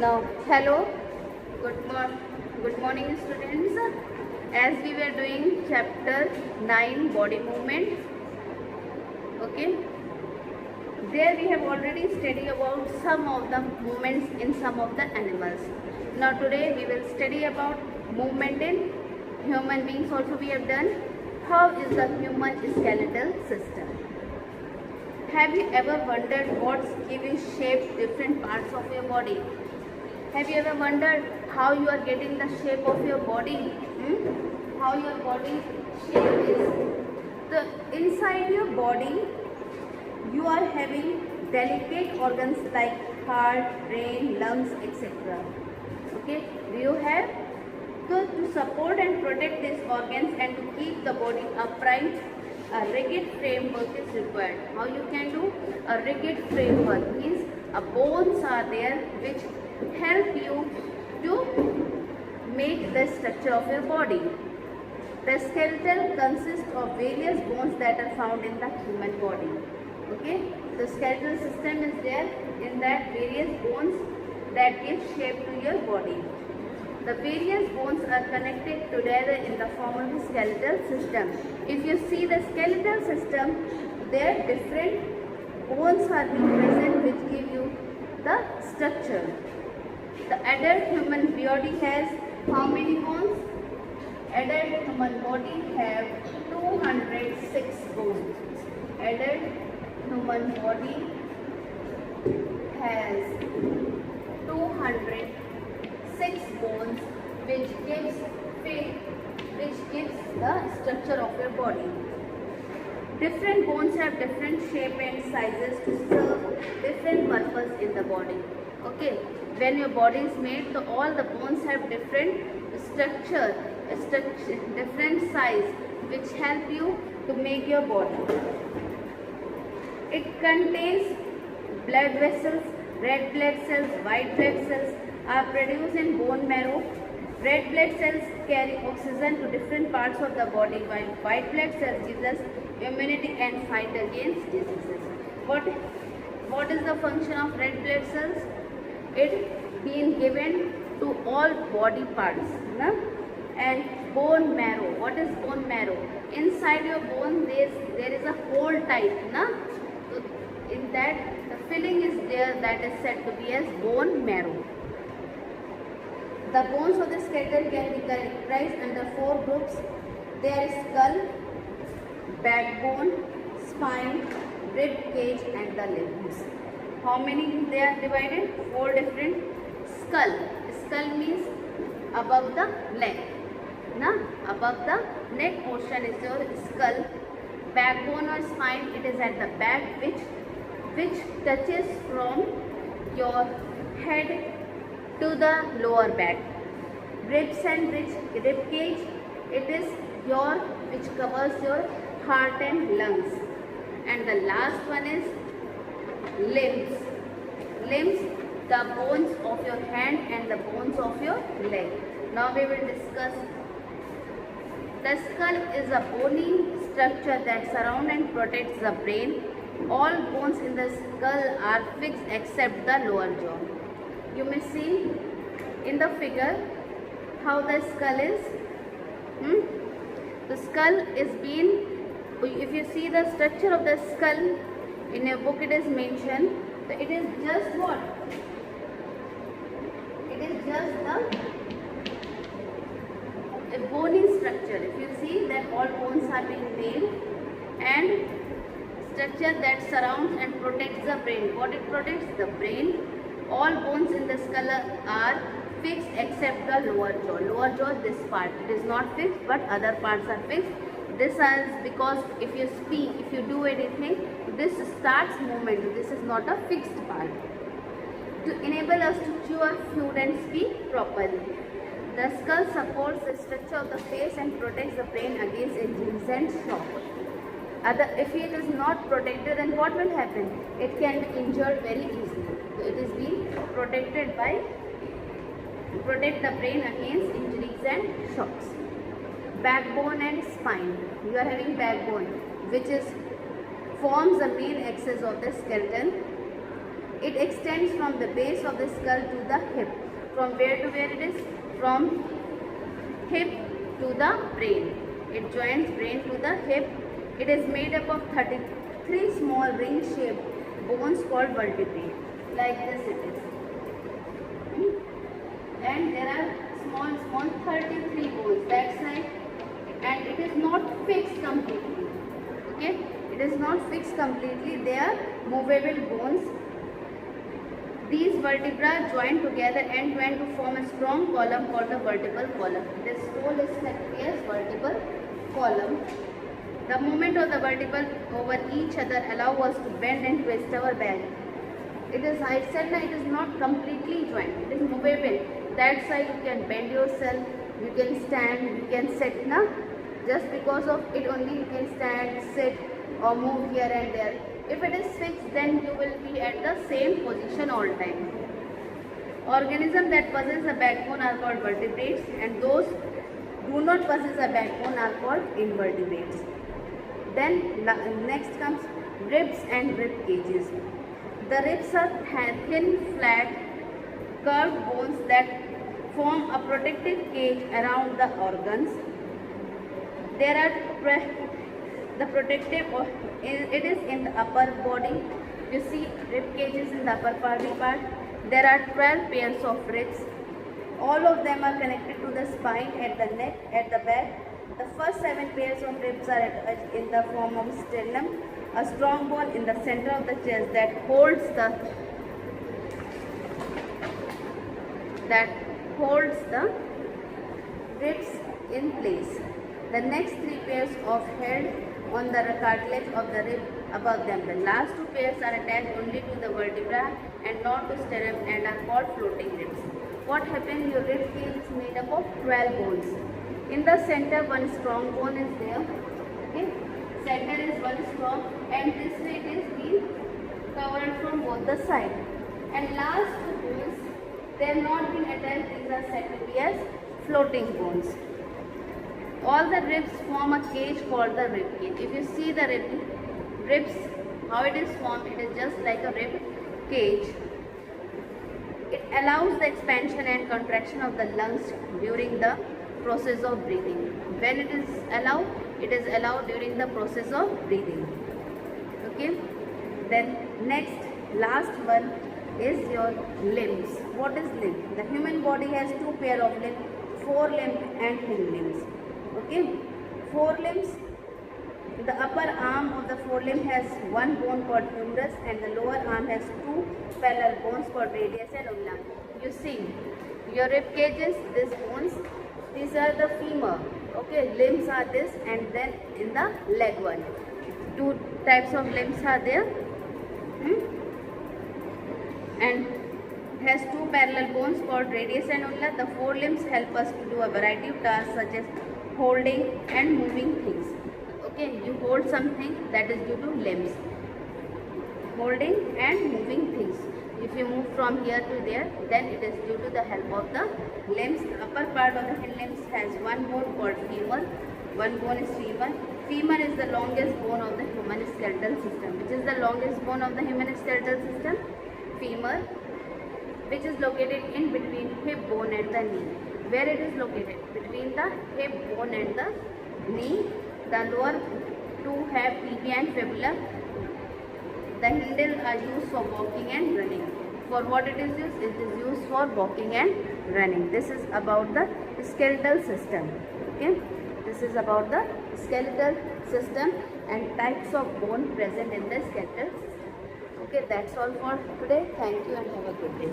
Now, hello, good morning, students. As we were doing chapter 9, body movement, okay. There we have already studied about some of the movements in some of the animals. Now today we will study about movement in human beings. Also we have done how is the human skeletal system. Have you ever wondered what's giving shape different parts of your body? Have you ever wondered how you are getting the shape of your body? How your body shape is? The inside your body you are having delicate organs like heart, brain, lungs, etc. Okay, you have to support and protect these organs and to keep the body upright. A rigid framework is required. How you can do? A rigid framework means bones are there which help you to make the structure of your body. The skeleton consists of various bones that are found in the human body. Okay, the skeletal system is there in that various bones that give shape to your body. The various bones are connected together in the form of the skeletal system. If you see the skeletal system, there different bones are being present which give you the structure. The adult human body has how many bones? Adult human body have 206 bones. Adult human body has 206 bones which gives the structure of your body. Different bones have different shape and sizes to serve different purpose in the body. Okay, when your body is made, so all the bones have different structure, different size which help you to make your body. It contains blood vessels, red blood cells, white blood cells are produced in bone marrow. Red blood cells carry oxygen to different parts of the body, while white blood cells give us immunity and fight against diseases. What is the function of red blood cells? It being given to all body parts. No? And bone marrow. What is bone marrow? Inside your bone there is a hole type. No? So in that the filling is there that is said to be as bone marrow. The bones of the skeleton can be categorized under 4 groups. There is skull, backbone, spine, rib cage and the limbs. How many they are divided? 4 different. Skull. Skull means above the neck. Above the neck portion is your skull. Backbone or spine, it is at the back which touches from your head to the lower back. Ribs and rib cage, it is which covers your heart and lungs. And the last one is limbs. Limbs, the bones of your hand and the bones of your leg. Now we will discuss. The skull is a bony structure that surrounds and protects the brain. All bones in the skull are fixed except the lower jaw. You may see in the figure how the skull is. The skull is if you see the structure of the skull in your book, it is mentioned. So it is just what? It is just a bony structure. If you see that all bones are being made and structure that surrounds and protects the brain. What it protects? The brain. All bones in the skull are fixed except the lower jaw. Lower jaw, this part, it is not fixed but other parts are fixed. This is because if you speak, if you do anything, this starts movement. This is not a fixed part. To enable us to chew our food and speak properly. The skull supports the structure of the face and protects the brain against injuries and shock. If it is not protected, then what will happen? It can be injured very easily. So it is being protected by protect the brain against injuries and shocks. Backbone and spine. You are having backbone, which forms the main axis of the skeleton. It extends from the base of the skull to the hip. From where to where it is? From hip to the brain. It joins brain to the hip. It is made up of 33 small ring-shaped bones called vertebrae. Like this it is. And there are small 33 bones that side, and it is not fixed completely. Okay, it is not fixed completely. They are movable bones. These vertebrae join together end to end to form a strong column called the vertebral column. This whole is called as vertebral column. The movement of the vertebrae over each other allow us to bend and twist our back. It is, I said that it is not completely joined. It is movable. That side you can bend yourself, you can stand, you can sit. Now, just because of it only you can stand, sit or move here and there. If it is fixed, then you will be at the same position all time. Organisms that possess a backbone are called vertebrates, and those do not possess a backbone are called invertebrates. Then next comes ribs and rib cages. The ribs are thin, flat, curved bones that form a protective cage around the organs. There are the protective, it is in the upper body. You see rib cages in the upper body part. There are 12 pairs of ribs. All of them are connected to the spine, at the neck, at the back. The first 7 pairs of ribs are in the form of sternum, a strong bone in the center of the chest that holds the ribs in place. The next 3 pairs of held on the cartilage of the rib above them. The last 2 pairs are attached only to the vertebra and not to sternum and are called floating ribs. What happens? Your rib cage is made up of 12 bones. In the center, one strong bone is there. Okay, center is one strong, and this way it is being covered from both the sides. And last 2 bones, they have not been attached. These are said to be as floating bones. All the ribs form a cage called the rib cage. If you see the ribs, how it is formed, it is just like a rib cage. It allows the expansion and contraction of the lungs during the process of breathing. When it is allowed during the process of breathing. Okay. Then next, last one is your limbs. What is limb? The human body has 2 pairs of limbs, forelimbs and hind limbs. Okay, forelimbs. The upper arm of the forelimb has 1 bone called humerus, and the lower arm has 2 parallel bones called radius and ulna. You see, your rib cages, these bones, these are the femur. Okay, limbs are this, and then in the leg one, 2 types of limbs are there, and has 2 parallel bones called radius and ulna. The forelimbs help us to do a variety of tasks such as holding and moving things. Okay, you hold something, that is due to limbs. Holding and moving things. If you move from here to there, then it is due to the help of the limbs. The upper part of the hind limbs has 1 bone called femur. 1 bone is femur. Femur is the longest bone of the human skeletal system. Which is the longest bone of the human skeletal system? Femur, which is located in between hip bone and the knee. Where it is located? Between the hip bone and the knee. The lower 2 have tibia and fibula. The handles are used for walking and running. For what it is used? It is used for walking and running. This is about the skeletal system. Okay, this is about the skeletal system and types of bone present in the skeletal system. Okay, that's all for today. Thank you and have a good day.